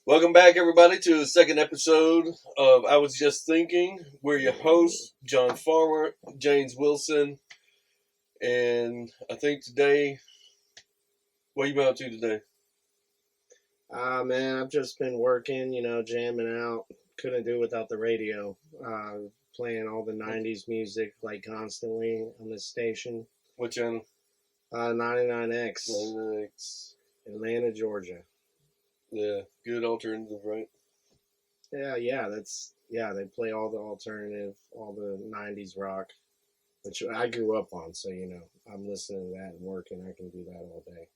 Welcome back, everybody, to the second episode of I Was Just Thinking. We're your hosts, John Farmer, James Wilson, and I think today, what you been up to today? Man, I've just been working, jamming out. Couldn't do without the radio. Playing all the 90s music, like, constantly on this station. What channel? 99X, 99X. Atlanta, Georgia. Yeah, good alternative, right? Yeah, they play all the alternative, all the 90s rock, which I grew up on, so, I'm listening to that and working. I can do that all day.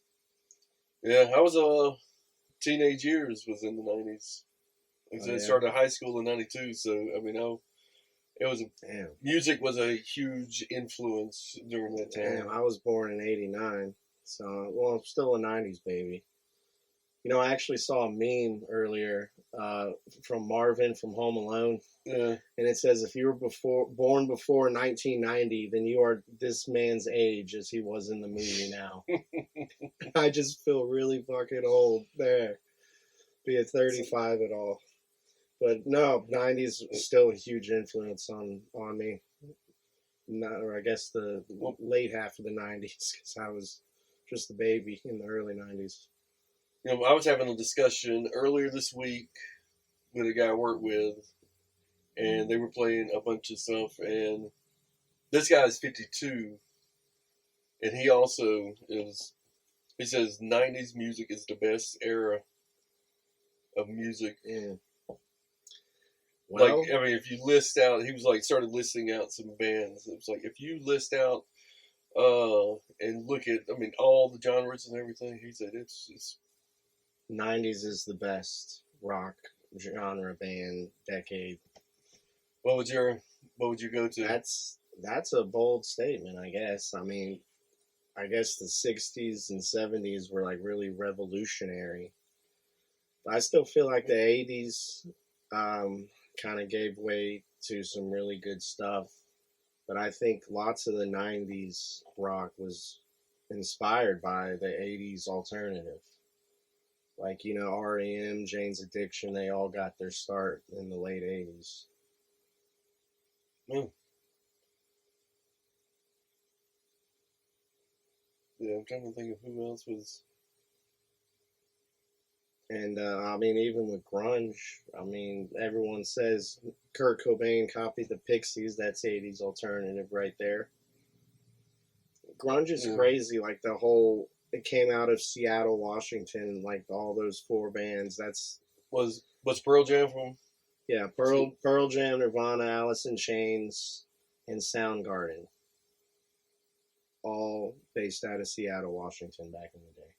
Yeah, I was teenage years was in the 90s. I started high school in 92, so, music was a huge influence during that time. Damn, I was born in 89, so, I'm still a 90s baby. I actually saw a meme earlier from Marvin from Home Alone. Yeah. And it says, if you were born before 1990, then you are this man's age as he was in the movie now. I just feel really fucking old there, being 35 at all. But no, 90s was still a huge influence on me. Or I guess the late half of the 90s, because I was just a baby in the early 90s. I was having a discussion earlier this week with a guy I work with, and they were playing a bunch of stuff, and this guy is 52, and he also he says 90s music is the best era of music. Yeah. Well, if you list out, he was started listing out some bands. It was like, if you list out and look at, all the genres and everything, he said it's 90s is the best rock genre band decade. What would you go to? That's a bold statement, I guess. I guess the 60s and 70s were like really revolutionary. But I still feel like the 80s kind of gave way to some really good stuff. But I think lots of the 90s rock was inspired by the 80s alternative. Like, R.E.M., Jane's Addiction, they all got their start in the late 80s. Yeah, I'm trying to think of who else was. And, even with grunge, everyone says Kurt Cobain copied the Pixies. That's 80s alternative right there. Grunge is crazy. Like, it came out of Seattle, Washington, like all those four bands. Was Pearl Jam from? Yeah, Pearl Jam, Nirvana, Alice in Chains, and Soundgarden. All based out of Seattle, Washington back in the day.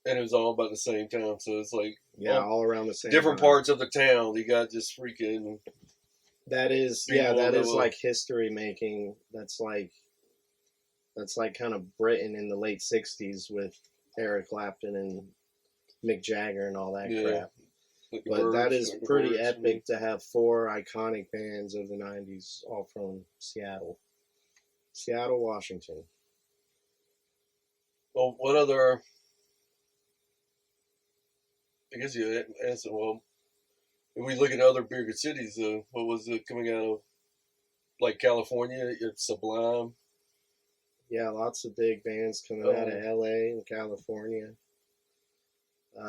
And it was all about the same time, so it's like all around the same different time. parts of the town. You got just freaking. That is like history making. That's like kind of Britain in the late 60s with Eric Clapton and Mick Jagger and all that crap. But that is pretty epic to have four iconic bands of the 90s all from Seattle, Washington. Well, what other... I guess you answered, well, if we look at other bigger cities, what was it coming out of, like California? It's Sublime. Yeah, lots of big bands coming out of LA and California.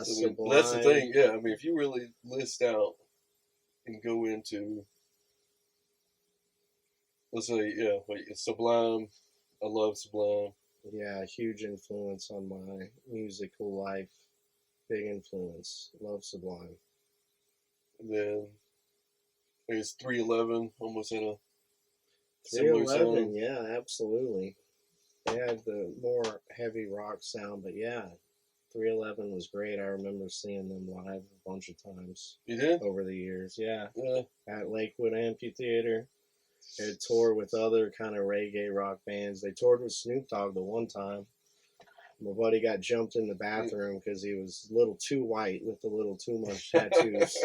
Sublime. That's the thing, yeah. If you really list out and go into, let's say, Sublime. I love Sublime. Yeah, huge influence on my musical life. Big influence. Love Sublime. And then I guess 311 almost had a 311, yeah, absolutely. They had the more heavy rock sound, but yeah, 311 was great. I remember seeing them live a bunch of times. You did? Over the years, yeah. Yeah. At Lakewood Amphitheater. They toured with other kind of reggae rock bands. They toured with Snoop Dogg the one time. My buddy got jumped in the bathroom because he was a little too white with a little too much tattoos.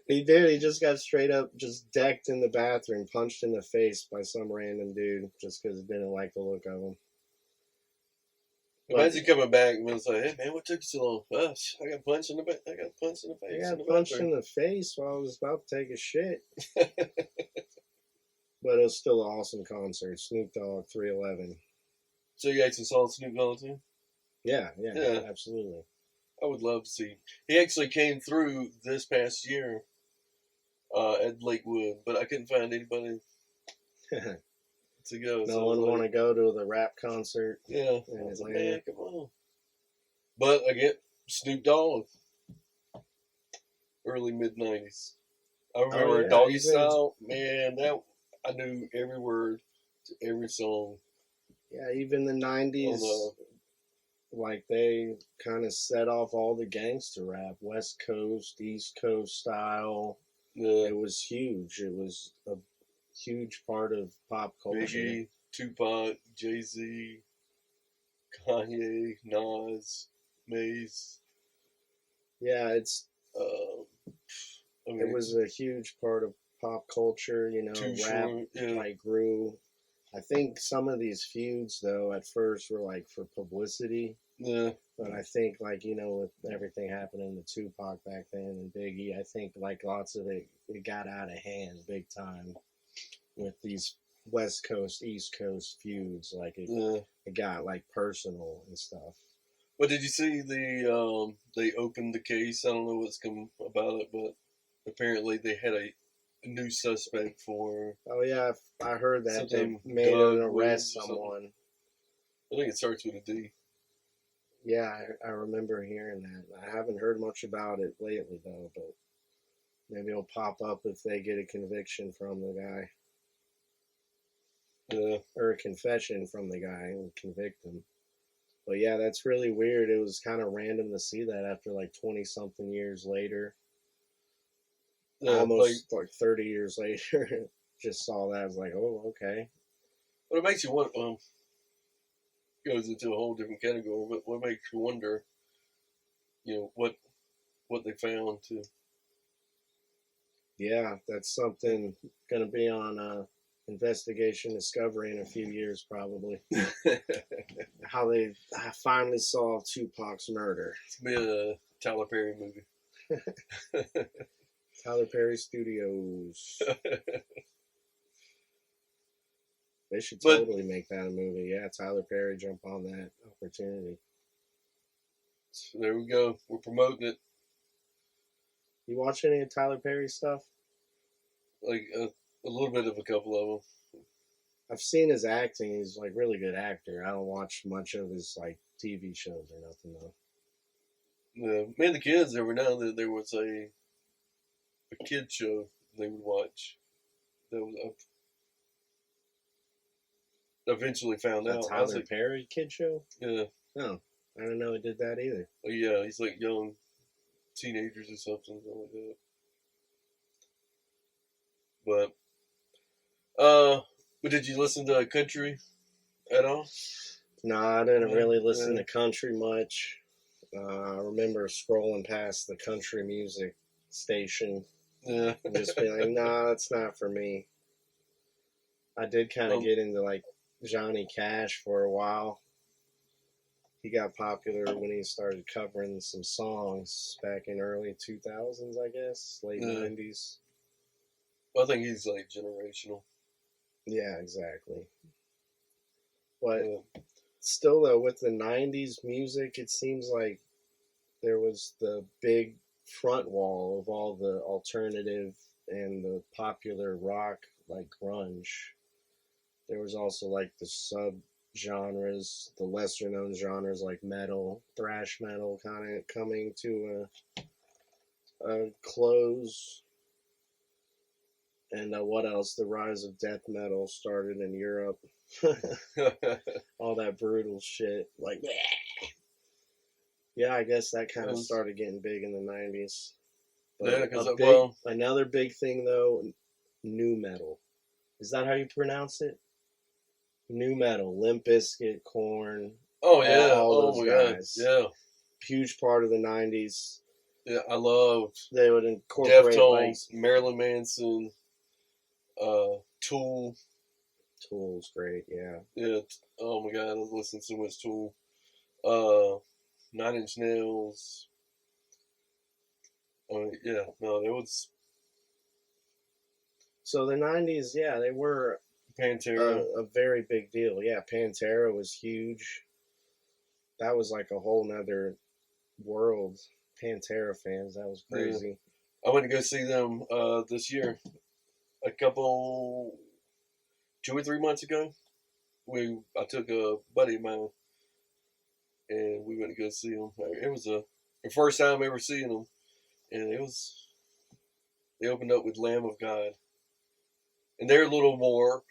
He did. He just got straight up just decked in the bathroom, punched in the face by some random dude just because he didn't like the look of him. But Imagine coming back and it's like, hey man, what took you so long? I got punched in the back. I got punched in the I face in got the punched in bathroom. the face while I was about to take a shit. But it was still an awesome concert. Snoop Dogg, 311. So you actually saw Snoop Dogg too? Yeah, Yeah, absolutely. I would love to see. He actually came through this past year at Lakewood, but I couldn't find anybody to go. No So I was one want like, to go to the rap concert yeah, in I was like, Atlanta. man, come on. But I get Snoop Dogg, early mid '90s. I Oh remember yeah, Doggy even Style. Man, that I knew every word to every song the on '90s, the. like they kind of set off all the gangster rap, West Coast, East Coast style. The It was huge. It was a huge part of pop culture. Biggie, Tupac, Jay-Z, Kanye, Nas, Maze. Yeah, Uh, I it mean, was a huge part of pop culture. Too Rap Short. Yeah, like grew. I think some of these feuds though at first were like for publicity, yeah, but I think like with everything happening to Tupac back then and Biggie, I think like lots of it got out of hand big time with these West Coast East Coast feuds. Like yeah. it got like personal and stuff. But did you see they opened the case? I don't know what's come about it, but apparently they had a new suspect for Oh yeah, I heard that they something made an Doug arrest Williams or something. someone. I think it starts with a D. Yeah, I remember hearing that. I haven't heard much about it lately though, but maybe it'll pop up if they get a conviction from the guy Yeah, or a confession from the guy and convict him. But yeah, that's really weird. It was kind of random to see that after like 20 something years later, yeah. Like, almost like 30 years later. Just saw that. I was like, oh, okay. but it makes you want. Goes into a whole different category. But what makes you wonder? What they found to. Yeah, that's something going to be on investigation discovery in a few years, probably. How they finally solved Tupac's murder. It's be a Tyler Perry movie. Tyler Perry Studios. They should But totally make that a movie. Yeah, Tyler Perry jump on that opportunity. there we go. We're promoting it. You watch any of Tyler Perry stuff? Like a little bit of a couple of them. I've seen his acting. He's like really good actor. I don't watch much of his like TV shows or nothing though. Me and the kids every now and then there was a kid show they would watch. That was eventually found A out. I was Tyler like, Perry kid show? yeah, No, I didn't know he did that either. yeah, he's like young teenagers or something like that. But but did you listen to country at all? No, I didn't really listen Yeah, to country much. I remember scrolling past the country music station yeah. and just being like, nah, that's not for me. I did kind of um, get into like Johnny Cash for a while. He got popular when he started covering some songs back in early 2000s, I guess, late yeah. 90s. I think he's like generational. Yeah, exactly. But Yeah, still, though, with the 90s music, it seems like there was the big front wall of all the alternative and the popular rock, like grunge. There was also like the sub genres, the lesser known genres like metal, thrash metal, kind of coming to a close. And what else? The rise of death metal started in Europe. All that brutal shit. Like, yeah, I guess that kind of started getting big in the 90s. But yeah, because another big thing though, new metal. Is that how you pronounce it? New metal, Limp Bizkit, Korn, oh yeah, all oh those my god, guys. yeah, Huge part of the 90s. yeah. I love They would incorporate Deftones, Marilyn Manson, Tool. Tool's great, yeah. Yeah. Oh my god, I was listening to so much Tool. Nine Inch Nails. Yeah, no, there was So the '90s, yeah, they were Pantera. a very big deal. Yeah, Pantera was huge. That was like a whole nother world. Pantera fans, that was Yeah. crazy. I went to go see them this year. A couple, 2 or 3 months ago. I took a buddy of mine and we went to go see them. It was the first time ever seeing them, and they opened up with Lamb of God, and they're a little more.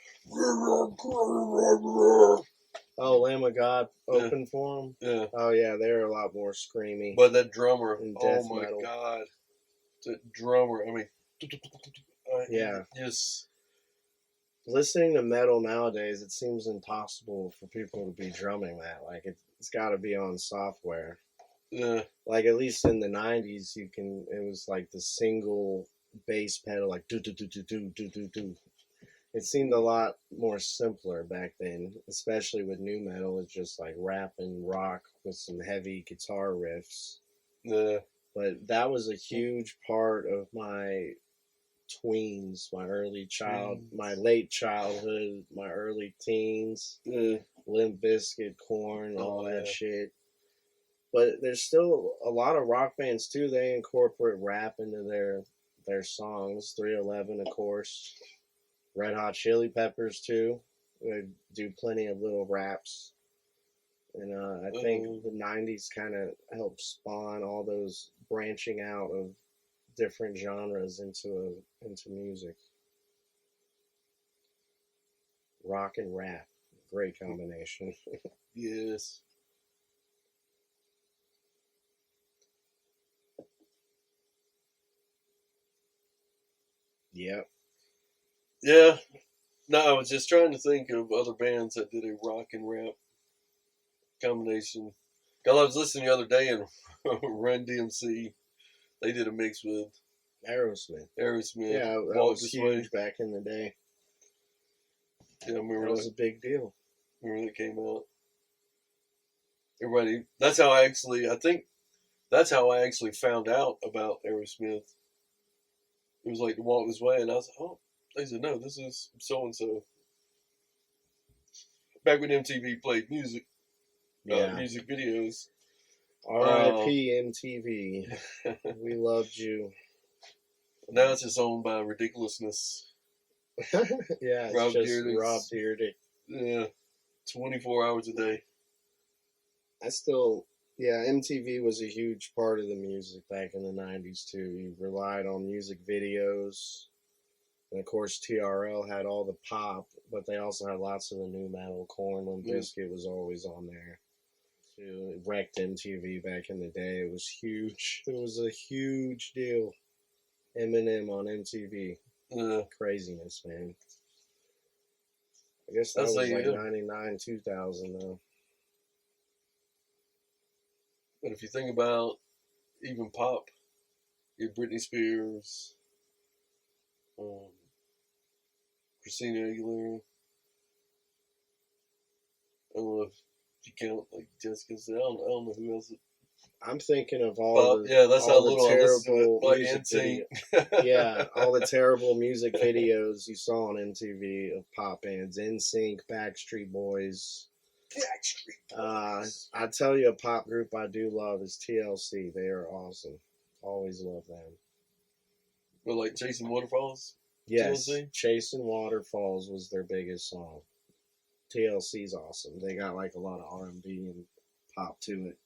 Oh, Lamb of God Yeah, open for them. yeah. Oh yeah, they're a lot more screamy But that drummer, and oh death my metal. God, that drummer. I mean, Yeah. yes, Listening to metal nowadays, it seems impossible for people to be drumming that. Like it's got to be on software. yeah, Like at least in the '90s, you can. It was like the single bass pedal, like do do do do do do do do. It seemed a lot more simpler back then, especially with new metal. It's just like rap and rock with some heavy guitar riffs. yeah, But that was a huge part of my tweens, my late childhood, my early teens, yeah. Limp Bizkit, Corn, all Oh that yeah, shit. But there's still a lot of rock bands too. They incorporate rap into their songs. 311, of course. Red Hot Chili Peppers too. They do plenty of little raps. And I think uh, the '90s kind of helped spawn all those branching out of different genres into music. Rock and rap, great combination. yes, Yep. yeah. No, I was just trying to think of other bands that did a rock and rap combination. Cause I was listening the other day and Run DMC. They did a mix with Aerosmith. Aerosmith. Yeah, that Walk was This Way. huge back in the day. Yeah, I That was a big deal. remember that came out. Everybody. That's how I actually. I think that's how I actually found out about Aerosmith. It was like to Walk This Way, and I was like, oh. They said no, this is so and so. Back when MTV played Yeah. music videos. R.I.P. MTV. We loved you. Now it's just owned by ridiculousness. Yeah, it's Rob just Rob Dyrdek's. Dyrdek. Yeah, 24 hours a day. I still, yeah, MTV was a huge part of the music back in the '90s too. You relied on music videos, and of course TRL had all the pop, but they also had lots of the new metal. Corn, Limp Mm, Bizkit was always on there. Too. It wrecked MTV back in the day. It was huge. It was a huge deal. Eminem on MTV. Craziness, man. I guess that that's was like, like yeah. '99, 2000 though. But if you think about even pop, you have Britney Spears, um, Christina Aguilera. I don't know if you count like Jessica. I don't know who else. I'm thinking of Pop. Yeah, that's how all the little I listen to it. terrible Like music NSYNC. video. Yeah, all the terrible music videos you saw on MTV of pop bands, NSYNC, Backstreet Boys. Backstreet Boys. I tell you, a pop group I do love is TLC. They are awesome. Always love them. But like Chasing Waterfalls. Yes, TLC. Chasing Waterfalls was their biggest song. TLC's awesome. They got like a lot of R&B and pop to it.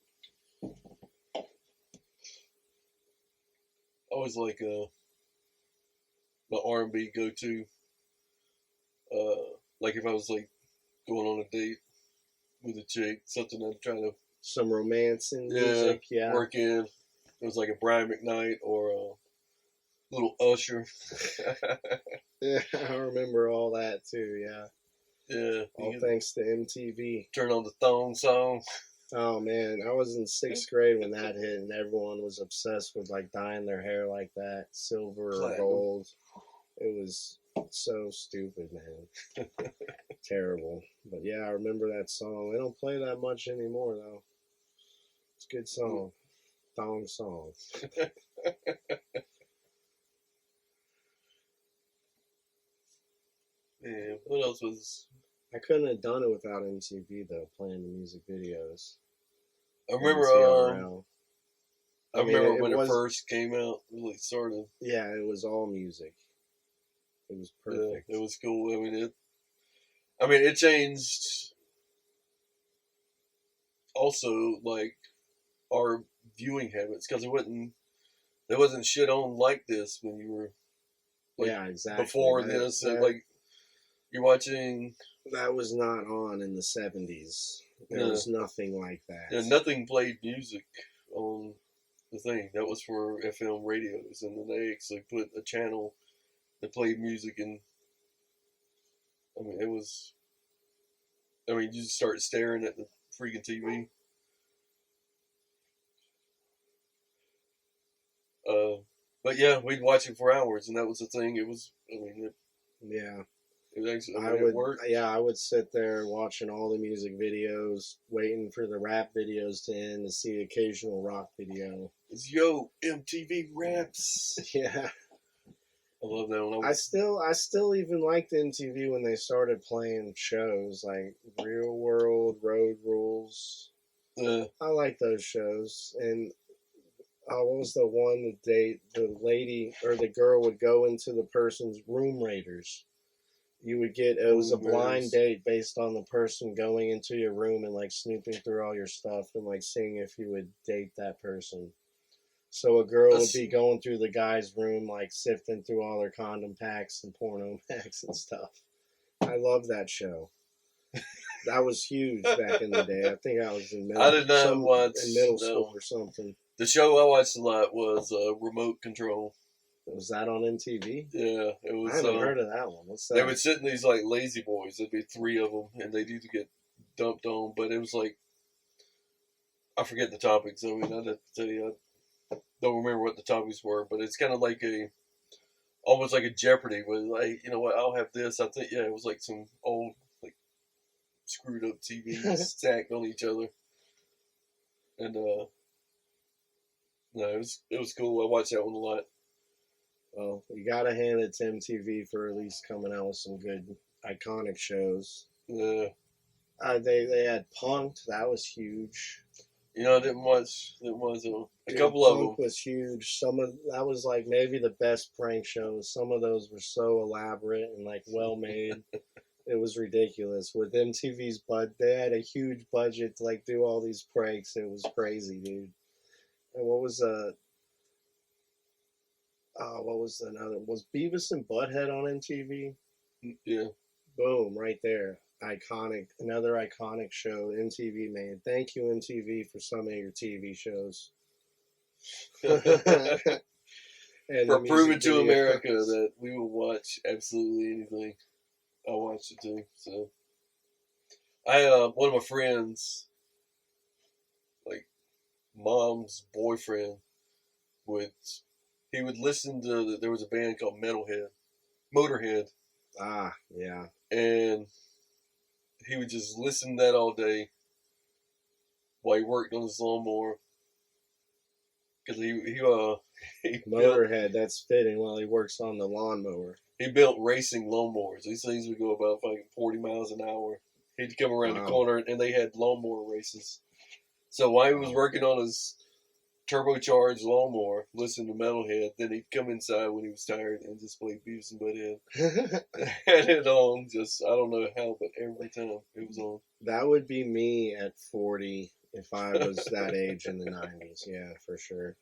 Always like my R&B go to. Like if I was like going on a date with a chick, something I'm trying to Some romance in music, yeah. work in. It was like a Brian McKnight or a little Usher. Yeah, I remember all that too, yeah. Yeah. All thanks to MTV. Turn on the thong song. Oh man, I was in 6th grade when that hit, and everyone was obsessed with like dyeing their hair like that, silver or Platinum. gold. It was so stupid, man. Terrible. But yeah, I remember that song. They don't play that much anymore though. good song. Thong song. Yeah, what else was? I couldn't have done it without MTV though, playing the music videos I and remember. TRL. I I mean, remember it when it was, first came out. Really started. yeah, it was all music. It was Yeah, perfect. it was cool. I mean, it changed. Also, like our viewing habits because there wasn't shit on like this when you were like Yeah, exactly. before this. Like you're watching. That was not on in the 70s. There Yeah, was nothing like that. yeah, nothing played music on the thing. That was for FM radios, and then they actually put a channel that played music, and I mean, it was. I mean, you just start staring at the freaking TV. But yeah, we'd watch it for hours, and that was the thing. It was. I mean, Yeah. it actually. I I mean, it would, worked. yeah, I would sit there watching all the music videos, waiting for the rap videos to end to see occasional rock video. It's Yo MTV Raps. Yeah, I love that one. I still even liked MTV when they started playing shows like Real World, Road Rules. I like those shows. And what was the one that the lady or the girl would go into the person's room raiders? You would get it was a blind date based on the person going into your room and like snooping through all your stuff and like seeing if you would date that person. So a girl would be going through the guy's room like sifting through all their condom packs and porno packs and stuff. I love that show. That was huge back in the day. I think I was in middle school or something. The show I watched a lot was Remote Control. Was that on MTV? Yeah, it was. I haven't heard of that one. What's that? They would sit in these like lazy boys. There'd be 3 of them, and they'd either get dumped on. But it was like I forget the topics. I mean, I'd have to tell you, I don't remember what the topics were. But it's kind of like almost like a Jeopardy. Where like, you know what? I'll have this. I think it was like some old like screwed up TVs stacked on each other, and no, it was cool. I watched that one a lot. Well, you gotta hand it to MTV for at least coming out with some good iconic shows. Yeah. They had Punk'd. That was huge. You know, I didn't watch a couple Punk of them. Was huge. That was like maybe the best prank shows. Some of those were so elaborate and like well made. It was ridiculous. With MTV's they had a huge budget to like do all these pranks. It was crazy, dude. And what was another? Was Beavis and Butthead on MTV? Yeah. Boom, right there. Another iconic show MTV made. Thank you, MTV, for some of your TV shows. For proving to America that we will watch absolutely anything. I watched it too. So, one of my friends, like mom's boyfriend, he would listen to. There was a band called Motorhead. Ah, yeah. And he would just listen to that all day while he worked on his lawnmower. Because he Motorhead, that's fitting while he works on the lawnmower. He built racing lawnmowers. These things would go about like 40 miles an hour. He'd come around the corner and they had lawnmower races. So while he was working on his turbocharged lawnmower, listening to Metalhead, then he'd come inside when he was tired and just play Beavis and Butthead. Had it on, I don't know how, but every time it was on. That would be me at 40 if I was that age in the 90s. Yeah, for sure.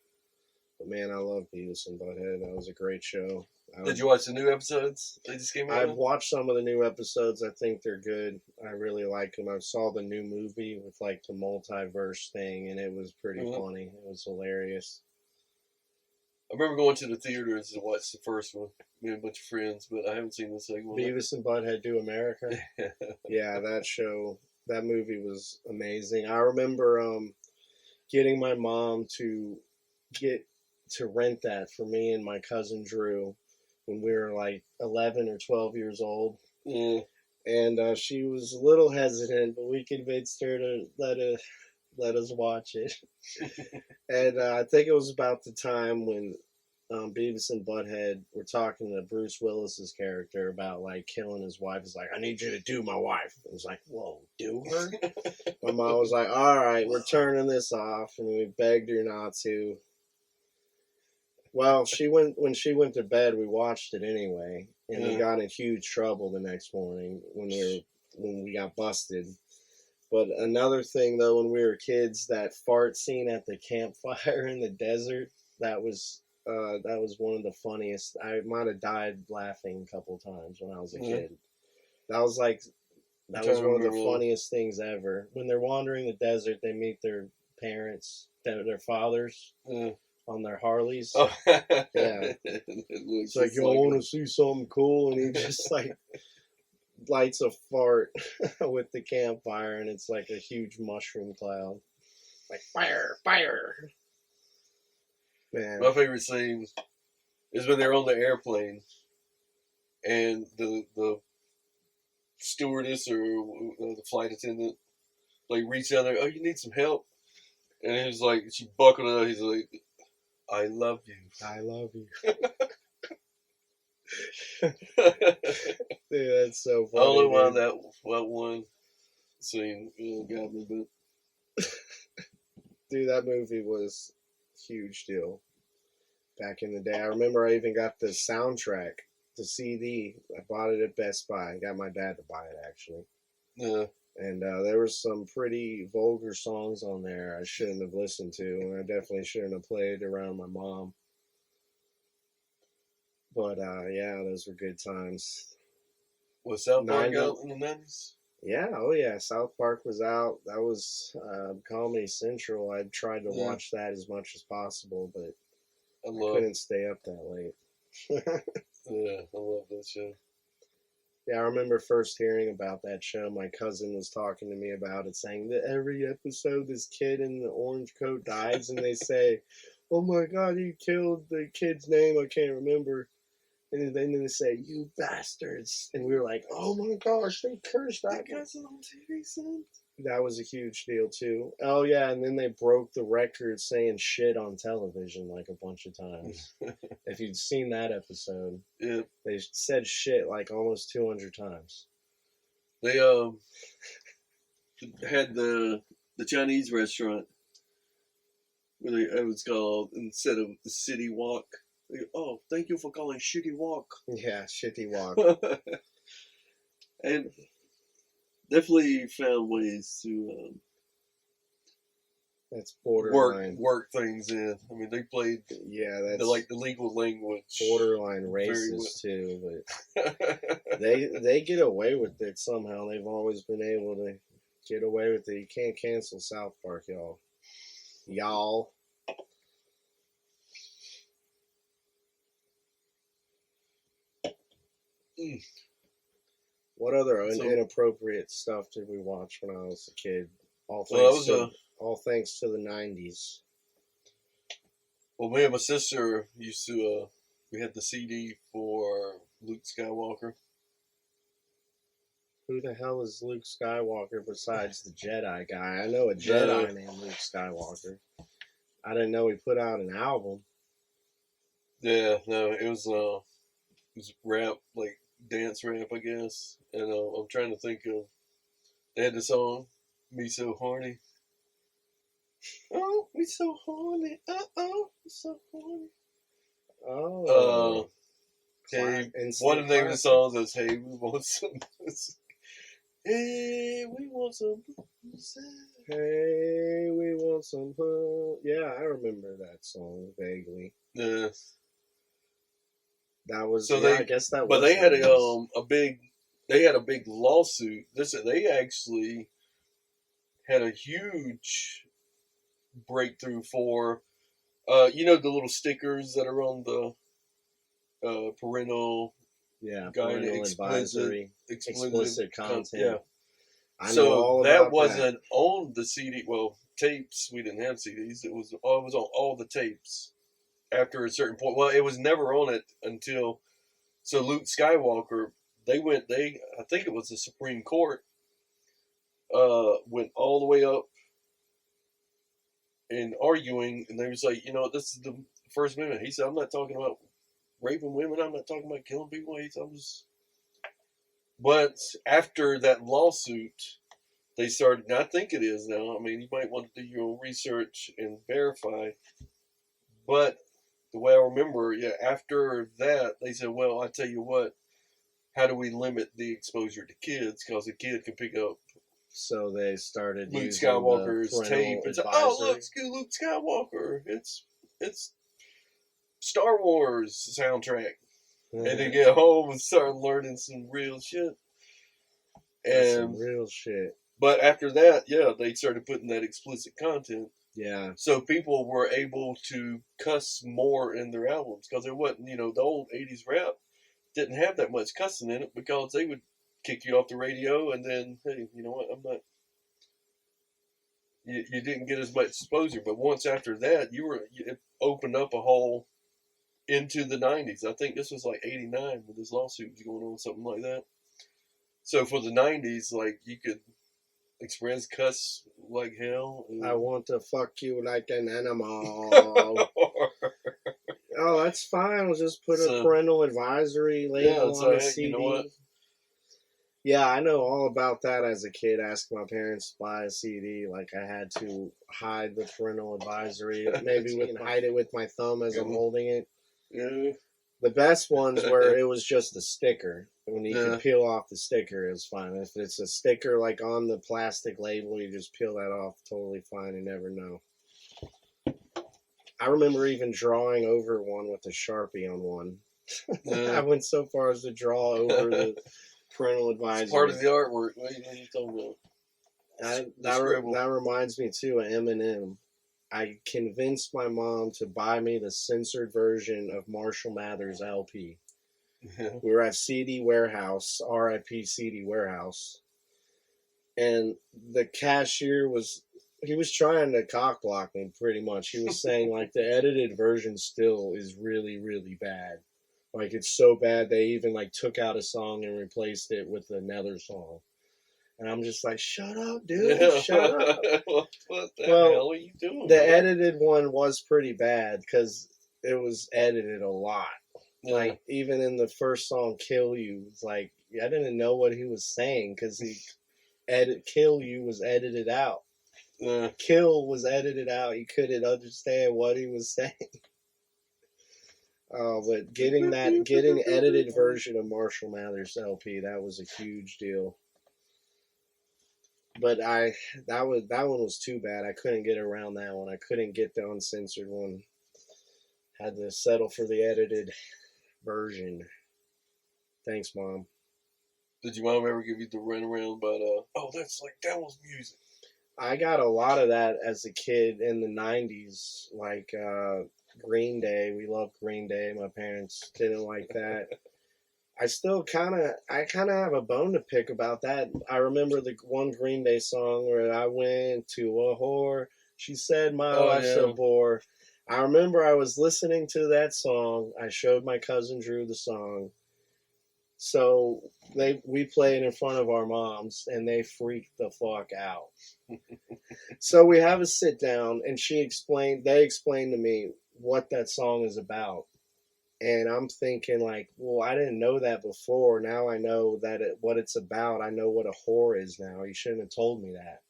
But man, I love Beavis and Butthead. That was a great show. Did you watch the new episodes? They just came out? I've watched some of the new episodes. I think they're good. I really like them. I saw the new movie with like the multiverse thing, and it was pretty funny. It was hilarious. I remember going to the theaters to watch the first one, me and a bunch of friends, but I haven't seen the second one. Beavis and Butthead Do America. Yeah, that movie was amazing. I remember getting my mom to rent that for me and my cousin Drew when we were like 11 or 12 years old. Yeah. And she was a little hesitant, but we convinced her to let let us watch it. And I think it was about the time when Beavis and Butthead were talking to Bruce Willis's character about like killing his wife. He's like, I need you to do my wife. It was like, whoa, do her? My mom was like, all right, we're turning this off. And we begged her not to. Well, when she went to bed, we watched it anyway. And we got in huge trouble the next morning when we got busted. But another thing though, when we were kids, that fart scene at the campfire in the desert, that was one of the funniest. I might have died laughing a couple times when I was a kid. That was one of the funniest things ever. When they're wandering the desert, they meet their parents, their fathers, on their Harleys. Oh. Yeah. It's like, y'all want to see something cool? And he just like lights a fart with the campfire, and it's like a huge mushroom cloud. Like, fire, fire. Man. My favorite scene is when they're on the airplane and the stewardess or the flight attendant like reached down there, oh, you need some help? And he's like, she buckled up, he's like, I love you. I love you. Dude, that's so funny. I don't know why that one scene got me, but dude, that movie was a huge deal back in the day. I remember I even got the soundtrack, the CD. I bought it at Best Buy. I got my dad to buy it, actually. Yeah. And there was some pretty vulgar songs on there I shouldn't have listened to, and I definitely shouldn't have played around my mom. But yeah, those were good times. Was South Park out in the 90s? Yeah, oh yeah, South Park was out. That was Comedy Central. I tried to watch that as much as possible, but I couldn't stay up that late. Yeah, I love that show. Yeah, I remember first hearing about that show. My cousin was talking to me about it, saying that every episode this kid in the orange coat dies, and they say, oh my god, he killed the kid's name, I can't remember. And then they say, you bastards. And we were like, oh my gosh, they cursed that guy on TV, son. That was a huge deal, too. Oh, yeah, and then they broke the record saying shit on television like a bunch of times. If you'd seen that episode, they said shit like almost 200 times. They had the Chinese restaurant where it was called, instead of the City Walk, oh, thank you for calling Shitty Walk. Yeah, Shitty Walk. And definitely found ways to that's borderline work things in. I mean, they played that's the legal language. Borderline racist too, but they get away with it somehow. They've always been able to get away with it. You can't cancel South Park, y'all. Y'all. What other inappropriate stuff did we watch when I was a kid? All thanks to the 90s. Well, me and my sister used to, we had the CD for Luke Skywalker. Who the hell is Luke Skywalker besides the Jedi guy? I know a Jedi named Luke Skywalker. I didn't know he put out an album. Yeah, no, it was rap, like dance rap, I guess. And I'm trying to think of, they had the song, Me So Horny. Oh, me so horny. Oh, so horny. Oh. Hey, one of the names of the songs is Hey, we want some pussy. Hey, we want some pussy. Hey, we want some pussy. Yeah, I remember that song vaguely. Yeah. That was I guess that was. But they had a big lawsuit. They actually had a huge breakthrough for, the little stickers that are on the parental advisory, explicit content. Yeah. I know all about that wasn't on the CD. Well, tapes. We didn't have CDs. It was on all the tapes. After a certain point, well, it was never on it until. So Luke Skywalker, I think it was the Supreme Court, went all the way up and arguing, and they was like, this is the First Amendment. He said, I'm not talking about raping women. I'm not talking about killing people. He said, I'm just. But after that lawsuit, they started, and I think it is now. I mean, you might want to do your own research and verify. But the way I remember, yeah, after that, they said, well, I tell you what, how do we limit the exposure to kids? Because a kid can pick up So they started Luke using Skywalker's the tape parental and say, "Oh, advisory. look, Luke Skywalker! It's Star Wars soundtrack." And they get home and start learning some real shit. That's some And real shit. but after that, yeah, they started putting that explicit content. Yeah. So people were able to cuss more in their albums because there wasn't, the old '80s rap didn't have that much cussing in it because they would kick you off the radio and then, hey, you know what? I'm not. You didn't get as much exposure, but once after that, it opened up a whole into the '90s. I think this was like '89 when this lawsuit was going on, something like that. So for the '90s, like you could express cuss like hell. I want to fuck you like an animal. Oh, that's fine. We'll just put a parental advisory label on a CD. You know what? Yeah, I know all about that as a kid. Asking my parents to buy a CD, like I had to hide the parental advisory. Maybe we can hide it with my thumb as I'm holding it. Yeah. The best ones were it was just a sticker. When you could peel off the sticker, it was fine. If it's a sticker like on the plastic label, you just peel that off, totally fine. You never know. I remember even drawing over one with a Sharpie on one. I went so far as to draw over the parental advisory. It's part of the artwork. What are you talking about? That reminds me too of Eminem. I convinced my mom to buy me the censored version of Marshall Mathers LP. We were at CD Warehouse, RIP CD Warehouse, and the cashier was trying to cock block me pretty much. He was saying like the edited version still is really, really bad. Like it's so bad they even like took out a song and replaced it with another song. And I'm just like, shut up, dude, shut up. What the hell are you doing? The edited one was pretty bad because it was edited a lot. Yeah. Like even in the first song, "Kill You," it's like I didn't know what he was saying because "Kill You" was edited out. "Kill" was edited out. You couldn't understand what he was saying. But getting edited version of Marshall Mathers LP, that was a huge deal. But that one was too bad. I couldn't get around that one. I couldn't get the uncensored one. Had to settle for the edited version. Thanks, Mom. Did your mom ever give you the runaround about that was music? I got a lot of that as a kid in the 90s, like Green Day. We loved Green Day. My parents didn't like that. I kind of have a bone to pick about that. I remember the one Green Day song where I went to a whore. She said my life's a bore. I remember I was listening to that song. I showed my cousin Drew the song. So we played in front of our moms and they freaked the fuck out. So we have a sit down and they explained to me what that song is about. And I'm thinking like, well, I didn't know that before. Now I know what it's about. I know what a whore is now. You shouldn't have told me that.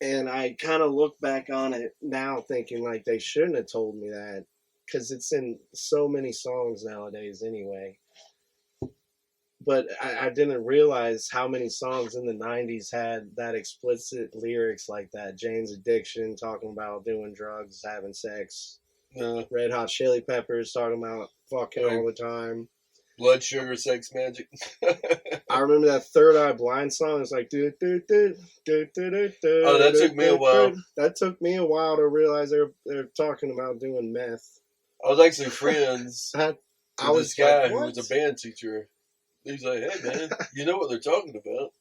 And I kind of look back on it now thinking like they shouldn't have told me that because it's in so many songs nowadays anyway. But I didn't realize how many songs in the 90s had that explicit lyrics like that. Jane's Addiction, talking about doing drugs, having sex. Red Hot Chili Peppers, talking about fucking all the time. Blood Sugar Sex Magic. I remember that Third Eye Blind song. It's like, do, do, do, do, do, do, do. Oh, that took me a while. That took me a while to realize they're talking about doing meth. I was actually friends with this guy who was a band teacher. He's like, hey, man, you know what they're talking about.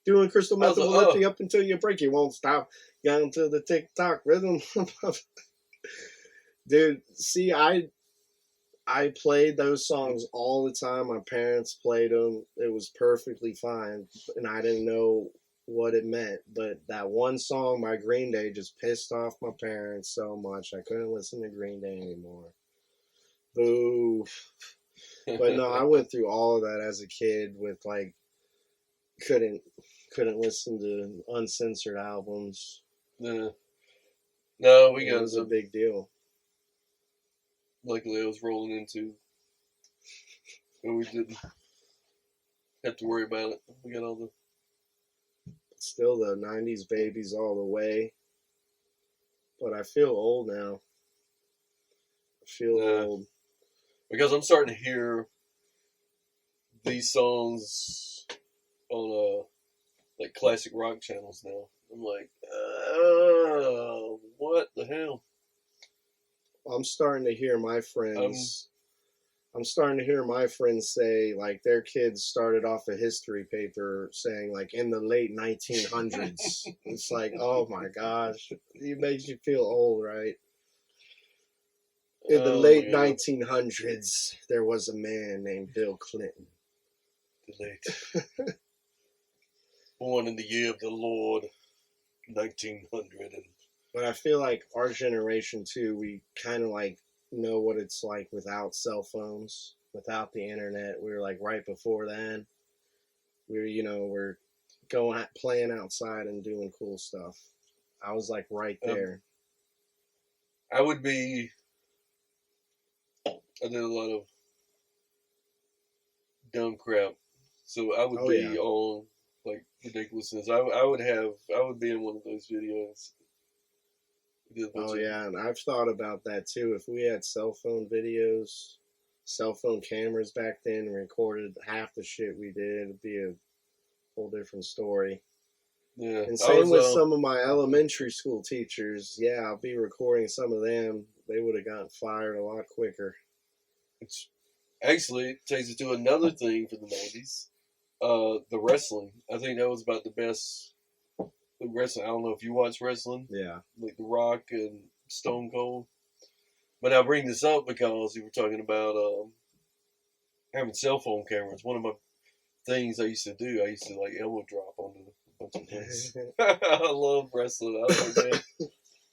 Doing crystal meth will lift you up until you break. You won't stop. Young to the tick-tock rhythm. Dude, see, I played those songs all the time. My parents played them. It was perfectly fine. And I didn't know what it meant. But that one song by Green Day just pissed off my parents so much I couldn't listen to Green Day anymore. Boo. But no, I went through all of that as a kid with like couldn't listen to uncensored albums. Yeah. No, we It got was a big deal. Luckily, I was rolling into, but we didn't have to worry about it. We got all the. Still the 90s babies all the way. But I feel old now. I feel old. Because I'm starting to hear these songs on like classic rock channels now. I'm like, what the hell? I'm starting to hear my friends. I'm starting to hear my friends say like their kids started off a history paper saying like in the late 1900s. It's like, oh my gosh, it makes you feel old, right? In the late 1900s, there was a man named Bill Clinton. Born in the year of the Lord, 1900. But I feel like our generation too, we kind of like know what it's like without cell phones, without the internet. We were like right before then. We're going playing outside and doing cool stuff. I was like right there. I did a lot of dumb crap, so I would be on like ridiculousness. I would be in one of those videos. Oh yeah, and I've thought about that too. If we had cell phone videos, cell phone cameras back then, and recorded half the shit we did, it'd be a whole different story. Yeah. And same with some of my elementary school teachers. Yeah, I'll be recording some of them. They would have gotten fired a lot quicker. It's actually takes us to another thing for the 90s. The wrestling. I think that was about the best wrestling. I don't know if you watch wrestling. Yeah. Like The Rock and Stone Cold. But I bring this up because you were talking about having cell phone cameras. One of my things I used to do, I used to like elbow drop onto a bunch of things. I love wrestling. I was like, man,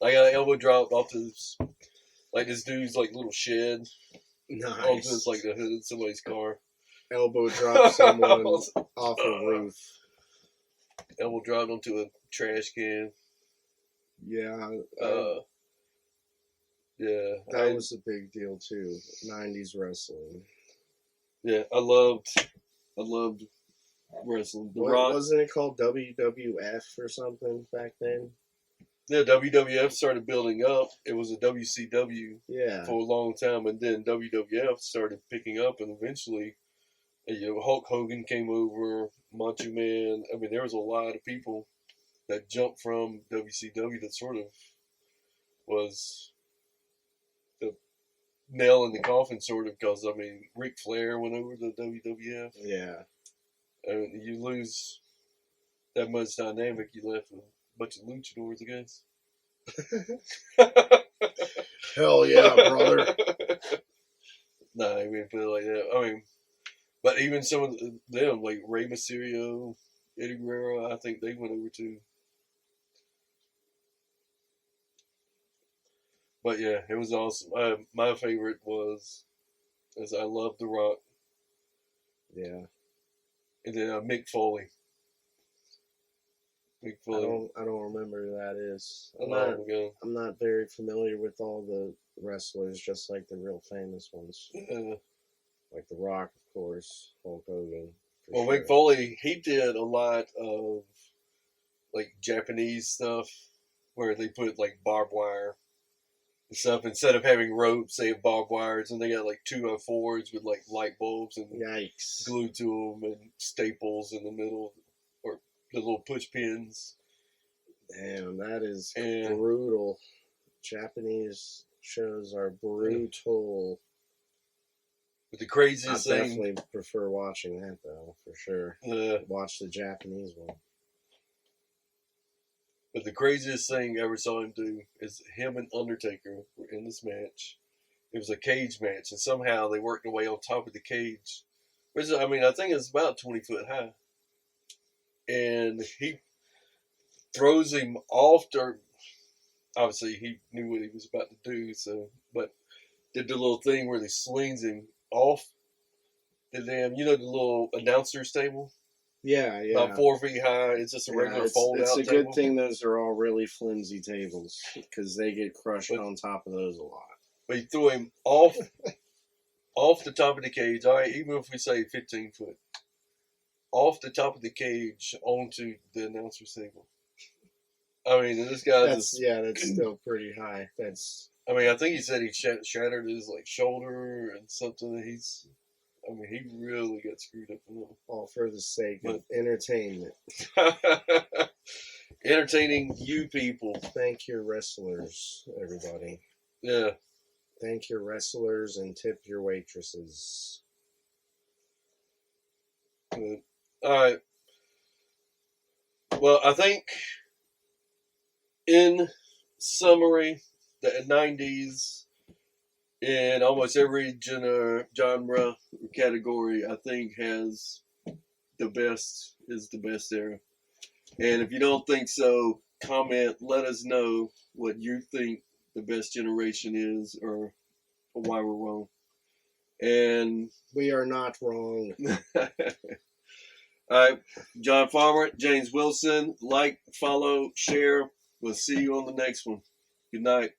I got an elbow drop off this, like this dude's like little shed. Nice. Onto like the hood of somebody's car. Elbow drop someone off a roof. Elbow dropped onto a trash can. Yeah. Yeah. That was a big deal too. 90s wrestling. Yeah, I loved wrestling. Wasn't it called WWF or something back then? Yeah, WWF started building up. It was a WCW for a long time, and then WWF started picking up, and eventually, Hulk Hogan came over, Macho Man. I mean, there was a lot of people that jumped from WCW that sort of was the nail in the coffin, sort of, because, I mean, Ric Flair went over to WWF. Yeah. I mean, you lose that much dynamic, you left with a bunch of luchadors, I guess. Hell yeah, brother. Nah, I mean, put it like that. I mean, but even some of them, like Rey Mysterio, Eddie Guerrero, I think they went over too. But yeah, it was awesome. My favorite was, as I love The Rock. Yeah. And then Mick Foley. I don't remember who that is. I'm not very familiar with all the wrestlers, just like the real famous ones. Like The Rock, of course, Hulk Hogan. Well, sure. Mick Foley, he did a lot of like Japanese stuff where they put like barbed wire and stuff. Instead of having ropes, they have barbed wires, and they got like 204s with like light bulbs and glued to them, and staples in the middle, or the little push pins. Damn, that is brutal. Japanese shows are brutal. But the craziest thing... I definitely prefer watching that, though, for sure. Watch the Japanese one. But the craziest thing I ever saw him do is him and Undertaker were in this match. It was a cage match, and somehow they worked their way on top of the cage. Which, I mean, I think it's about 20 foot high. And throws him off. Obviously, he knew what he was about to do. So, but did the little thing where he slings him off the damn, the little announcer's table, Yeah, about yeah. 4 feet high. It's just a regular fold It's out a table. good thing those are all really flimsy tables because they get crushed on top of those a lot. But he threw him off the top of the cage. All right, even if we say 15 foot, off the top of the cage onto the announcer's table. I mean, this guy that's still pretty high. I mean, I think he said he shattered his shoulder and something. He really got screwed up. All for the sake of entertainment. Entertaining you people. Thank your wrestlers, everybody. Yeah. Thank your wrestlers and tip your waitresses. All right. Well, I think in summary, the 90s in almost every genre or category, I think is the best era. And if you don't think so, comment, let us know what you think the best generation is or why we're wrong. And we are not wrong. All right, John Farmer, James Wilson, like, follow, share. We'll see you on the next one. Good night.